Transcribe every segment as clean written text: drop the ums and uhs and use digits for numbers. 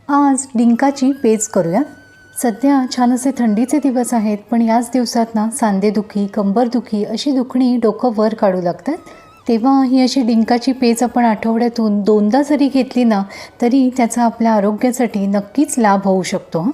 आज डिंकाची पेज करूया। सध्या छान असे थंडीचे दिवस आहेत, पण याच दिवसात ना सांधेदुखी, कंबरदुखी अशी दुखणी डोकं वर काढू लागतात। तेव्हा ही अशी डिंकाची पेज आपण आठवड्यातून 2दा जरी घेतली ना तरी त्याचा आपल्या आरोग्यासाठी नक्कीच लाभ होऊ शकतो।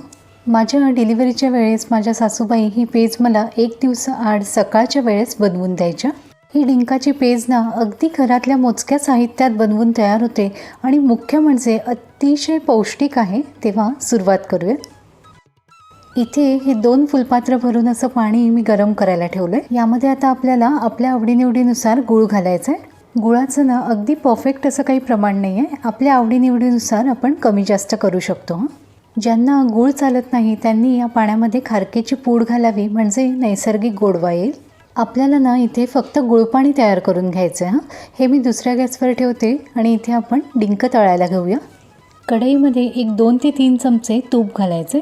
माझ्या डिलिव्हरीच्या वेळेस माझ्या सासूबाई ही पेज मला 1 दिवसाआड सकाळच्या वेळेस बनवून द्यायच्या। ही डिंकाची पेज ना अगदी घरातल्या मोजक्या साहित्यात बनवून तयार होते आणि मुख्य म्हणजे अतिशय पौष्टिक आहे। तेव्हा सुरुवात करूया। इथे हे 2 फुलपात्र भरून असं पाणी मी गरम करायला ठेवलं आहे। यामध्ये आता आपल्याला आपल्या आवडीनिवडीनुसार गूळ घालायचा आहे। गुळाचं ना अगदी परफेक्ट असं काही प्रमाण नाही आहे, आपल्या आवडीनिवडीनुसार आपण कमी जास्त करू शकतो। ज्यांना गूळ चालत नाही त्यांनी या पाण्यामध्ये खारकेची पूड घालावी, म्हणजे नैसर्गिक गोडवा येईल। आपल्याला ना इथे फक्त गुळपाणी तयार करून घ्यायचं आहे। हे मी दुसऱ्या गॅसवर ठेवते आणि इथे आपण डिंक तळायला घेऊया। कढईमध्ये एक 2 ते 3 चमचे तूप घालायचे।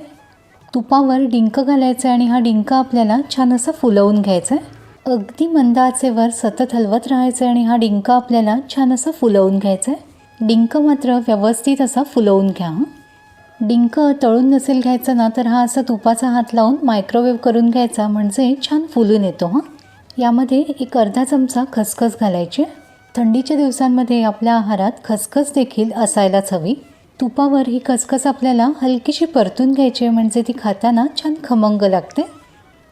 तुपावर डिंक घालायचं आणि हा डिंक आपल्याला छान असा फुलवून घ्यायचा आहे। अगदी मंद आचेवर सतत हलवत राहायचं आणि हा डिंक आपल्याला छान असा फुलवून घ्यायचा आहे। डिंक मात्र व्यवस्थित असा फुलवून घ्या। डिंक तळून नसेल घ्यायचा ना तर हा असा तुपाचा हात लावून मायक्रोवेव्ह करून घ्यायचा, म्हणजे छान फुलून येतो। यामध्ये एक अर्धा चमचा खसखस घालायची। थंडीच्या दिवसांमध्ये आपल्या आहारात खसखस देखील असायलाच हवी। तुपावर ही खसखस आपल्याला हलकीशी परतून घ्यायची, म्हणजे ती खाताना छान खमंग लागते।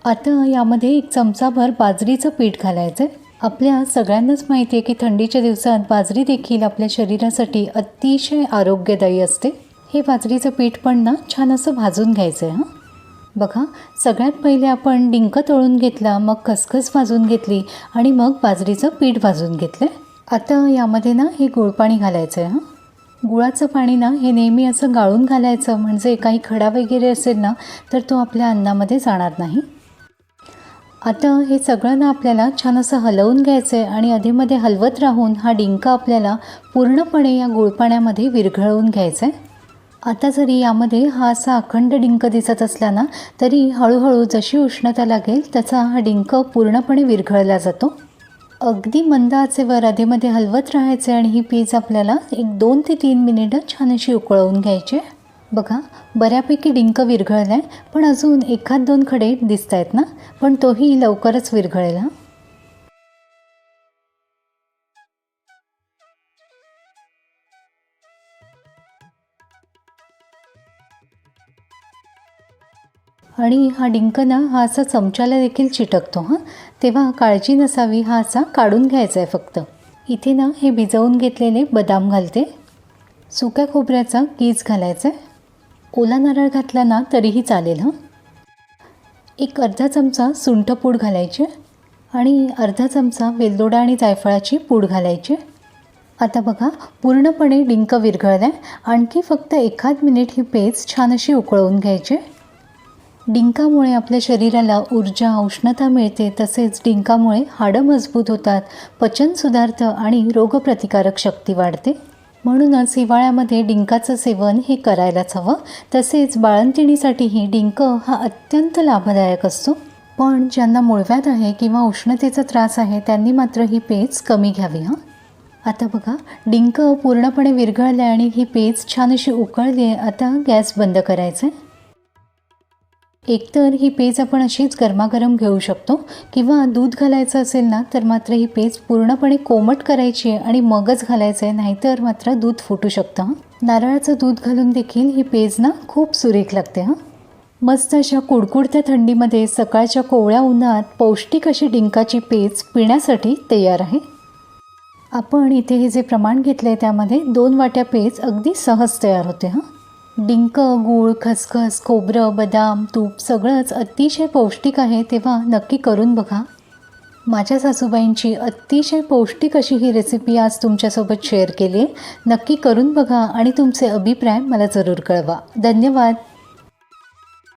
आता यामध्ये 1 चमचाभर बाजरीचं पीठ घालायचं। आपल्या सगळ्यांनाच माहिती आहे की थंडीच्या दिवसात बाजरी देखील आपल्या शरीरासाठी अतिशय आरोग्यदायी असते। हे बाजरीचं पीठ पण ना छान असं भाजून घ्यायचं आहे। बघा, सगळ्यात पहिले आपण डिंक तळून घेतला, मग खसखस भाजून घेतली आणि मग बाजरीचं पीठ भाजून घेतलं। आता यामध्ये ना हे गुळपाणी घालायचं आहे। गुळाचं पाणी ना हे नेहमी असं गाळून घालायचं, म्हणजे काही खडा वगैरे असेल ना तर तो आपल्या अन्नामध्ये जाणार नाही। आता हे सगळं ना आपल्याला छान असं हलवून घ्यायचं आहे आणि अधेमध्ये हलवत राहून हा डिंक आपल्याला पूर्णपणे या गुळपाण्यामध्ये विरघळवून घ्यायचं आहे। आता जरी यामध्ये हा असा अखंड डिंक दिसत असला ना तरी हळूहळू जशी उष्णता लागेल तसा हा डिंक पूर्णपणे विरघळला जातो। अगदी मंद आचेवर अधेमध्ये हलवत राहायचे आणि ही पेज आपल्याला एक 2 ते 3 मिनिटं छान अशी उकळवून घ्यायची। बघा, बऱ्यापैकी डिंक विरघळला आहे, पण अजून 1-2 खडे दिसत आहेत ना, पण तोही लवकरच विरघळेल। आणि हा डिंक ना हा असा चमच्याला देखील चिटकतो। तेव्हा काळजी नसावी, हा असा काढून घ्यायचा आहे फक्त। इथे ना हे भिजवून घेतलेले बदाम घालते। सुक्या खोबऱ्याचा कीस घालायचा आहे। ओला नारळ घातला ना तरीही चालेल। एक अर्धा चमचा सुंठपूड घालायची आणि अर्धा चमचा वेलदोडा आणि जायफळाची पूड घालायची। आता बघा, पूर्णपणे डिंक विरघळला आहे। आणखी फक्त 1 मिनिट ही पेज छान अशी उकळवून घ्यायची। डिंकामुळे आपल्या शरीराला ऊर्जा, उष्णता मिळते, तसेच डिंकामुळे हाडं मजबूत होतात, पचन सुधारतं आणि रोगप्रतिकारक शक्ती वाढते। म्हणूनच हिवाळ्यामध्ये डिंकाचं सेवन हे करायलाच हवं। तसेच बाळंतिणीसाठीही डिंक हा अत्यंत लाभदायक असतो। पण ज्यांना मूळव्याध आहे किंवा उष्णतेचा त्रास आहे त्यांनी मात्र ही पेज कमी घ्यावी। आता बघा, डिंक पूर्णपणे विरघळले आणि ही पेज छान अशी उकळली आहे। आता गॅस बंद करायचा आहे। एकतर ही पेज आपण अशीच गरमागरम घेऊ शकतो, किंवा दूध घालायचं असेल ना तर मात्र ही पेज पूर्णपणे कोमट करायची आहे आणि मगच घालायचं आहे, नाहीतर मात्र दूध फुटू शकतं। नारळाचं दूध घालून देखील ही पेज ना खूप सुरेख लागते। मस्त अशा कुडकुडत्या थंडीमध्ये सकाळच्या कोवळ्या उन्हात पौष्टिक अशी डिंकाची पेज पिण्यासाठी तयार आहे। आपण इथे हे जे प्रमाण घेतलं आहे त्यामध्ये 2 वाट्या पेज अगदी सहज तयार होते। डिंक, गूळ, खसखस, खोबरं, बदाम, तूप सगळंच अतिशय पौष्टिक आहे, तेव्हा नक्की करून बघा। माझ्या सासूबाईंची अतिशय पौष्टिक अशी ही रेसिपी आज तुमच्यासोबत शेअर केली आहे। नक्की करून बघा आणि तुमचे अभिप्राय मला जरूर कळवा। धन्यवाद।